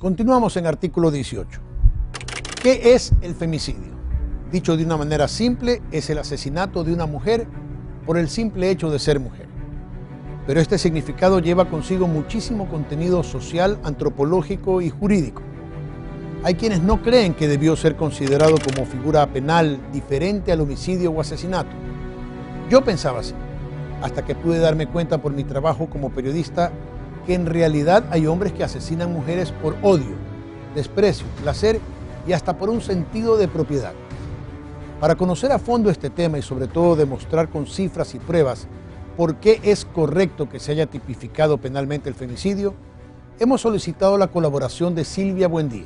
Continuamos en artículo 18. ¿Qué es el femicidio? Dicho de una manera simple, es el asesinato de una mujer por el simple hecho de ser mujer. Pero este significado lleva consigo muchísimo contenido social, antropológico y jurídico. Hay quienes no creen que debió ser considerado como figura penal diferente al homicidio o asesinato. Yo pensaba así, hasta que pude darme cuenta por mi trabajo como periodista que en realidad hay hombres que asesinan mujeres por odio, desprecio, placer y hasta por un sentido de propiedad. Para conocer a fondo este tema y sobre todo demostrar con cifras y pruebas por qué es correcto que se haya tipificado penalmente el femicidio, hemos solicitado la colaboración de Silvia Buendía.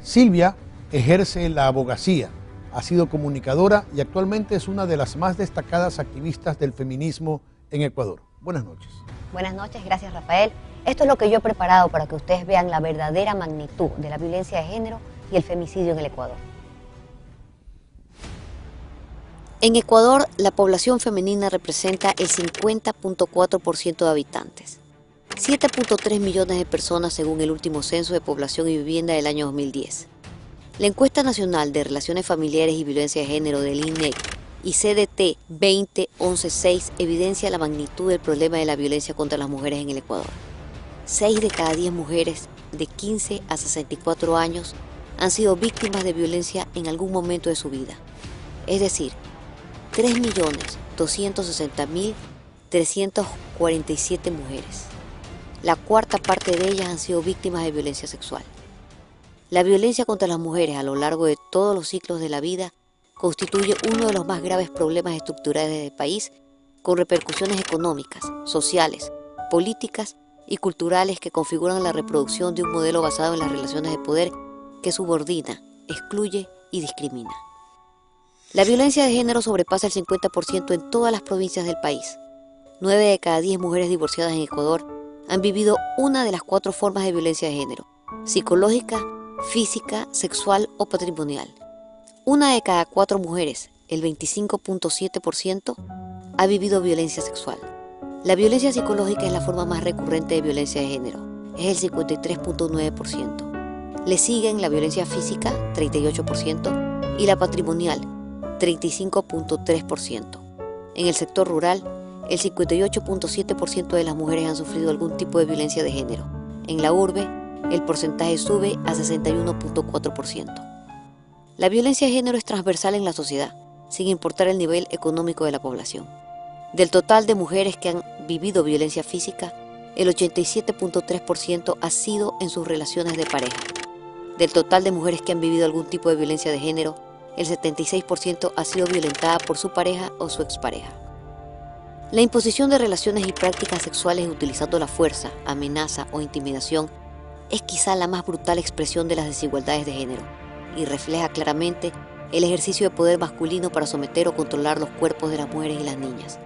Silvia ejerce la abogacía, ha sido comunicadora y actualmente es una de las más destacadas activistas del feminismo en Ecuador. Buenas noches. Buenas noches, gracias Rafael. Esto es lo que yo he preparado para que ustedes vean la verdadera magnitud de la violencia de género y el femicidio en el Ecuador. En Ecuador, la población femenina representa el 50.4% de habitantes. 7.3 millones de personas según el último censo de población y vivienda del año 2010. La encuesta nacional de relaciones familiares y violencia de género del INEC y CDT 2011-6 evidencia la magnitud del problema de la violencia contra las mujeres en el Ecuador. 6 de cada 10 mujeres de 15 a 64 años han sido víctimas de violencia en algún momento de su vida. Es decir, 3.260.347 mujeres. La cuarta parte de ellas han sido víctimas de violencia sexual. La violencia contra las mujeres a lo largo de todos los ciclos de la vida constituye uno de los más graves problemas estructurales del país, con repercusiones económicas, sociales, políticas y culturales que configuran la reproducción de un modelo basado en las relaciones de poder que subordina, excluye y discrimina. La violencia de género sobrepasa el 50% en todas las provincias del país. 9 de cada 10 mujeres divorciadas en Ecuador han vivido una de las 4 formas de violencia de género: psicológica, física, sexual o patrimonial. 1 de cada 4 mujeres, el 25.7%, ha vivido violencia sexual. La violencia psicológica es la forma más recurrente de violencia de género, es el 53.9%. Le siguen la violencia física, 38%, y la patrimonial, 35.3%. En el sector rural, el 58.7% de las mujeres han sufrido algún tipo de violencia de género. En la urbe, el porcentaje sube a 61.4%. La violencia de género es transversal en la sociedad, sin importar el nivel económico de la población. Del total de mujeres que han vivido violencia física, el 87.3% ha sido en sus relaciones de pareja. Del total de mujeres que han vivido algún tipo de violencia de género, el 76% ha sido violentada por su pareja o su expareja. La imposición de relaciones y prácticas sexuales utilizando la fuerza, amenaza o intimidación es quizá la más brutal expresión de las desigualdades de género y refleja claramente el ejercicio de poder masculino para someter o controlar los cuerpos de las mujeres y las niñas.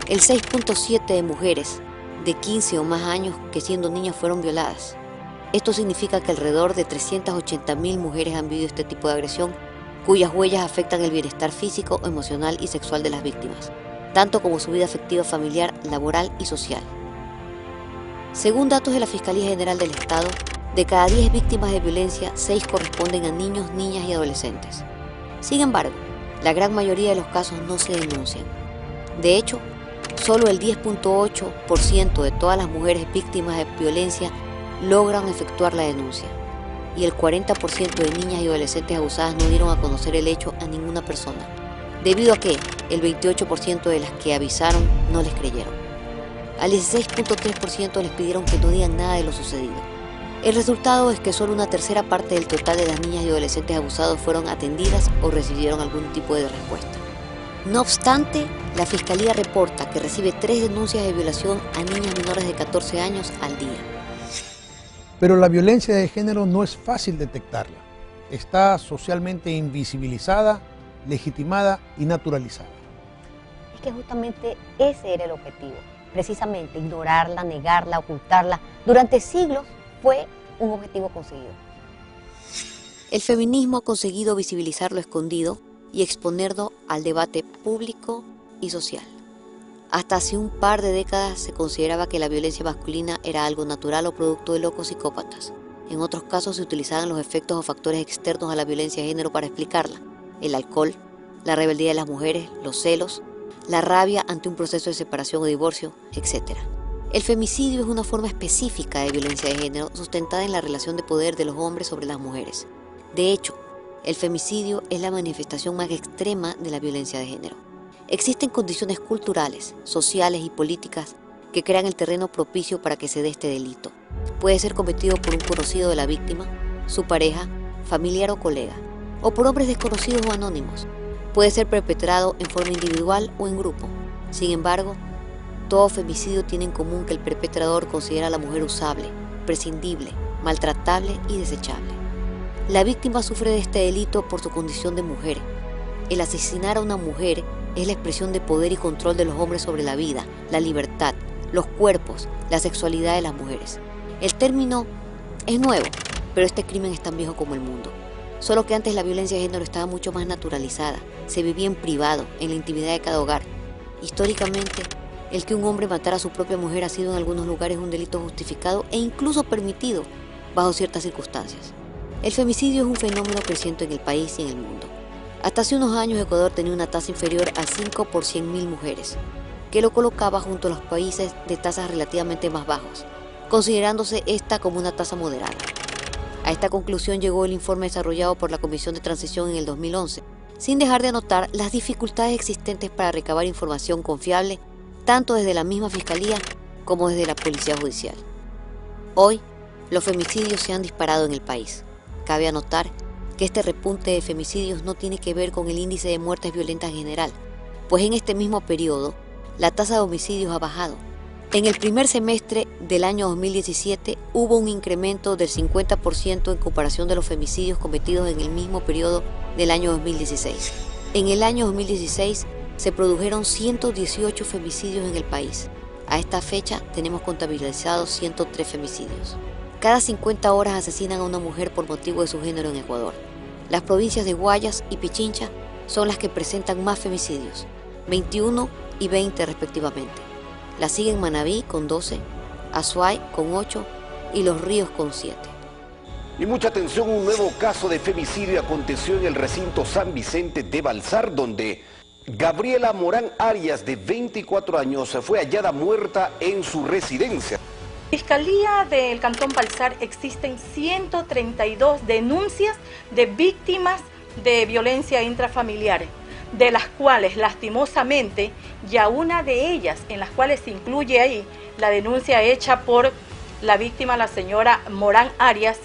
El 6.7% de mujeres de 15 o más años que siendo niñas fueron violadas. Esto significa que alrededor de 380.000 mujeres han vivido este tipo de agresión, cuyas huellas afectan el bienestar físico, emocional y sexual de las víctimas, tanto como su vida afectiva familiar, laboral y social. Según datos de la Fiscalía General del Estado, de cada 10 víctimas de violencia, 6 corresponden a niños, niñas y adolescentes. Sin embargo, la gran mayoría de los casos no se denuncian. De hecho, solo el 10.8% de todas las mujeres víctimas de violencia logran efectuar la denuncia, y el 40% de niñas y adolescentes abusadas no dieron a conocer el hecho a ninguna persona, debido a que el 28% de las que avisaron no les creyeron. Al 16.3% les pidieron que no digan nada de lo sucedido. El resultado es que solo una tercera parte del total de las niñas y adolescentes abusados fueron atendidas o recibieron algún tipo de respuesta. No obstante, la Fiscalía reporta que recibe 3 denuncias de violación a niñas menores de 14 años al día. Pero la violencia de género no es fácil detectarla. Está socialmente invisibilizada, legitimada y naturalizada. Es que justamente ese era el objetivo, precisamente ignorarla, negarla, ocultarla. Durante siglos fue un objetivo conseguido. El feminismo ha conseguido visibilizar lo escondido y exponerlo al debate público y social. Hasta hace un par de décadas se consideraba que la violencia masculina era algo natural o producto de locos psicópatas. En otros casos se utilizaban los efectos o factores externos a la violencia de género para explicarla: el alcohol, la rebeldía de las mujeres, los celos, la rabia ante un proceso de separación o divorcio, etc. El femicidio es una forma específica de violencia de género sustentada en la relación de poder de los hombres sobre las mujeres. De hecho, el femicidio es la manifestación más extrema de la violencia de género. Existen condiciones culturales, sociales y políticas que crean el terreno propicio para que se dé este delito. Puede ser cometido por un conocido de la víctima, su pareja, familiar o colega, o por hombres desconocidos o anónimos. Puede ser perpetrado en forma individual o en grupo. Sin embargo, todo femicidio tiene en común que el perpetrador considera a la mujer usable, prescindible, maltratable y desechable. La víctima sufre de este delito por su condición de mujer. El asesinar a una mujer es la expresión de poder y control de los hombres sobre la vida, la libertad, los cuerpos, la sexualidad de las mujeres. El término es nuevo, pero este crimen es tan viejo como el mundo. Solo que antes la violencia de género estaba mucho más naturalizada, se vivía en privado, en la intimidad de cada hogar. Históricamente, el que un hombre matara a su propia mujer ha sido en algunos lugares un delito justificado e incluso permitido bajo ciertas circunstancias. El femicidio es un fenómeno creciente en el país y en el mundo. Hasta hace unos años Ecuador tenía una tasa inferior a 5 por 100.000 mujeres, que lo colocaba junto a los países de tasas relativamente más bajos, considerándose esta como una tasa moderada. A esta conclusión llegó el informe desarrollado por la Comisión de Transición en el 2011, sin dejar de anotar las dificultades existentes para recabar información confiable, tanto desde la misma Fiscalía como desde la Policía Judicial. Hoy, los femicidios se han disparado en el país. Cabe anotar que este repunte de femicidios no tiene que ver con el índice de muertes violentas en general, pues en este mismo periodo, la tasa de homicidios ha bajado. En el primer semestre del año 2017 hubo un incremento del 50% en comparación de los femicidios cometidos en el mismo periodo del año 2016. En el año 2016 se produjeron 118 femicidios en el país. A esta fecha tenemos contabilizados 103 femicidios. Cada 50 horas asesinan a una mujer por motivo de su género en Ecuador. Las provincias de Guayas y Pichincha son las que presentan más femicidios, 21 y 20 respectivamente. La siguen Manabí con 12, Azuay con 8 y Los Ríos con 7. Y mucha atención, un nuevo caso de femicidio aconteció en el recinto San Vicente de Balsar, donde Gabriela Morán Arias, de 24 años, fue hallada muerta en su residencia. Fiscalía del Cantón Balsar existen 132 denuncias de víctimas de violencia intrafamiliar, de las cuales lastimosamente ya una de ellas, en las cuales se incluye ahí la denuncia hecha por la víctima, la señora Morán Arias,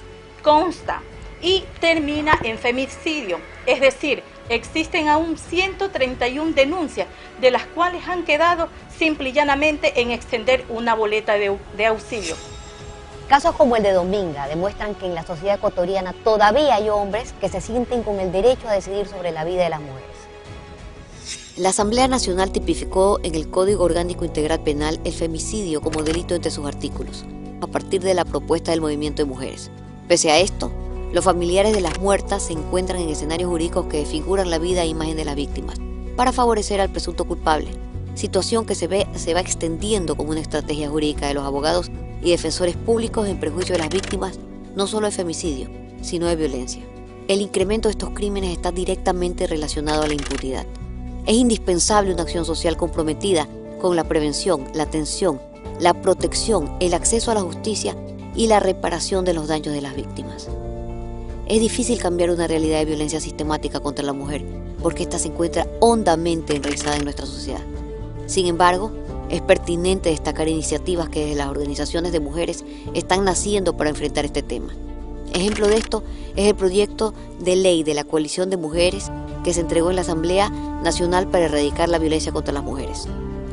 consta y termina en femicidio. Es decir, existen aún 131 denuncias, de las cuales han quedado simple y llanamente en extender una boleta de auxilio. Casos como el de Dominga demuestran que en la sociedad ecuatoriana todavía hay hombres que se sienten con el derecho a decidir sobre la vida de las mujeres. La Asamblea Nacional tipificó en el Código Orgánico Integral Penal el femicidio como delito entre sus artículos, a partir de la propuesta del movimiento de mujeres. Pese a esto, los familiares de las muertas se encuentran en escenarios jurídicos que desfiguran la vida e imagen de las víctimas, para favorecer al presunto culpable, situación que se va extendiendo como una estrategia jurídica de los abogados y defensores públicos en perjuicio de las víctimas, no solo de femicidio, sino de violencia. El incremento de estos crímenes está directamente relacionado a la impunidad. Es indispensable una acción social comprometida con la prevención, la atención, la protección, el acceso a la justicia y la reparación de los daños de las víctimas. Es difícil cambiar una realidad de violencia sistemática contra la mujer, porque ésta se encuentra hondamente enraizada en nuestra sociedad. Sin embargo, es pertinente destacar iniciativas que desde las organizaciones de mujeres están naciendo para enfrentar este tema. Ejemplo de esto es el proyecto de ley de la Coalición de Mujeres que se entregó en la Asamblea Nacional para erradicar la violencia contra las mujeres.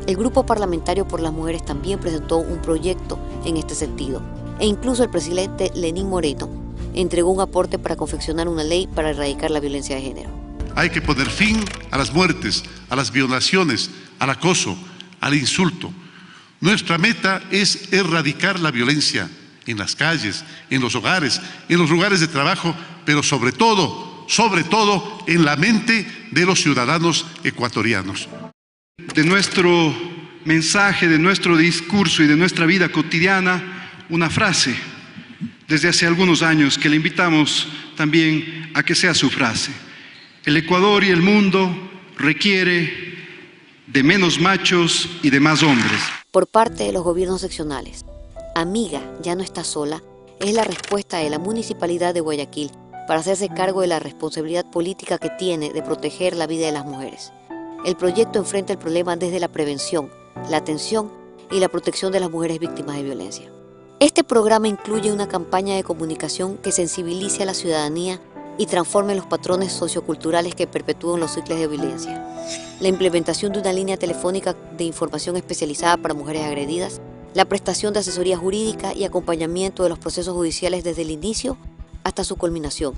El Grupo Parlamentario por las Mujeres también presentó un proyecto en este sentido, e incluso el presidente Lenín Moreno entregó un aporte para confeccionar una ley para erradicar la violencia de género. Hay que poner fin a las muertes, a las violaciones, al acoso, al insulto. Nuestra meta es erradicar la violencia en las calles, en los hogares, en los lugares de trabajo, pero sobre todo en la mente de los ciudadanos ecuatorianos. De nuestro mensaje, de nuestro discurso y de nuestra vida cotidiana, una frase desde hace algunos años que le invitamos también a que sea su frase. El Ecuador y el mundo requiere de menos machos y de más hombres. Por parte de los gobiernos seccionales, Amiga ya no está sola es la respuesta de la Municipalidad de Guayaquil para hacerse cargo de la responsabilidad política que tiene de proteger la vida de las mujeres. El proyecto enfrenta el problema desde la prevención, la atención y la protección de las mujeres víctimas de violencia. Este programa incluye una campaña de comunicación que sensibilice a la ciudadanía y transforme los patrones socioculturales que perpetúan los ciclos de violencia. La implementación de una línea telefónica de información especializada para mujeres agredidas, la prestación de asesoría jurídica y acompañamiento de los procesos judiciales desde el inicio hasta su culminación.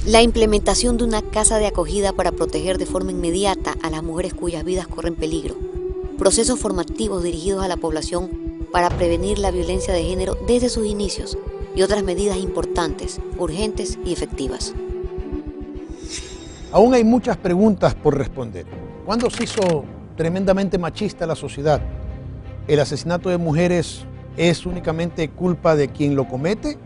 La implementación de una casa de acogida para proteger de forma inmediata a las mujeres cuyas vidas corren peligro. Procesos formativos dirigidos a la población para prevenir la violencia de género desde sus inicios y otras medidas importantes, urgentes y efectivas. Aún hay muchas preguntas por responder. ¿Cuándo se hizo tremendamente machista la sociedad? ¿El asesinato de mujeres es únicamente culpa de quien lo comete?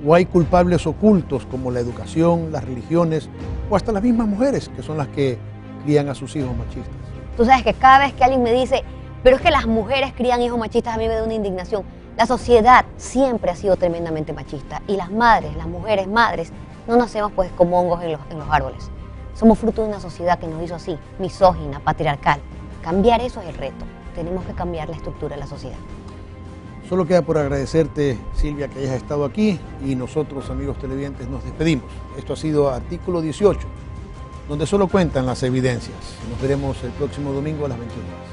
¿O hay culpables ocultos como la educación, las religiones o hasta las mismas mujeres que son las que crían a sus hijos machistas? Tú sabes que cada vez que alguien me dice, pero es que las mujeres crían hijos machistas, a mí me da una indignación. La sociedad siempre ha sido tremendamente machista y las madres, las mujeres madres, no nacemos pues como hongos en los árboles. Somos fruto de una sociedad que nos hizo así, misógina, patriarcal. Cambiar eso es el reto. Tenemos que cambiar la estructura de la sociedad. Solo queda por agradecerte, Silvia, que hayas estado aquí y nosotros, amigos televidentes, nos despedimos. Esto ha sido Artículo 18, donde solo cuentan las evidencias. Nos veremos el próximo domingo a las 21 horas.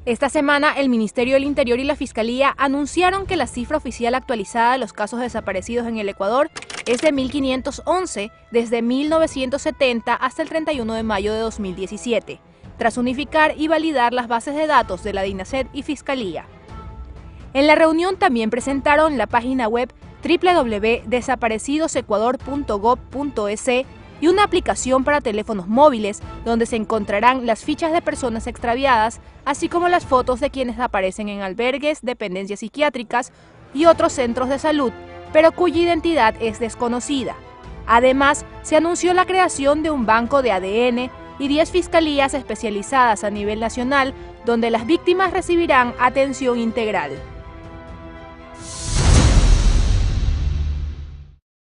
Esta semana, el Ministerio del Interior y la Fiscalía anunciaron que la cifra oficial actualizada de los casos desaparecidos en el Ecuador es de 1.511 desde 1970 hasta el 31 de mayo de 2017, tras unificar y validar las bases de datos de la DINASED y Fiscalía. En la reunión también presentaron la página web www.desaparecidosecuador.gov.es y una aplicación para teléfonos móviles donde se encontrarán las fichas de personas extraviadas, así como las fotos de quienes aparecen en albergues, dependencias psiquiátricas y otros centros de salud, pero cuya identidad es desconocida. Además, se anunció la creación de un banco de ADN y 10 fiscalías especializadas a nivel nacional, donde las víctimas recibirán atención integral.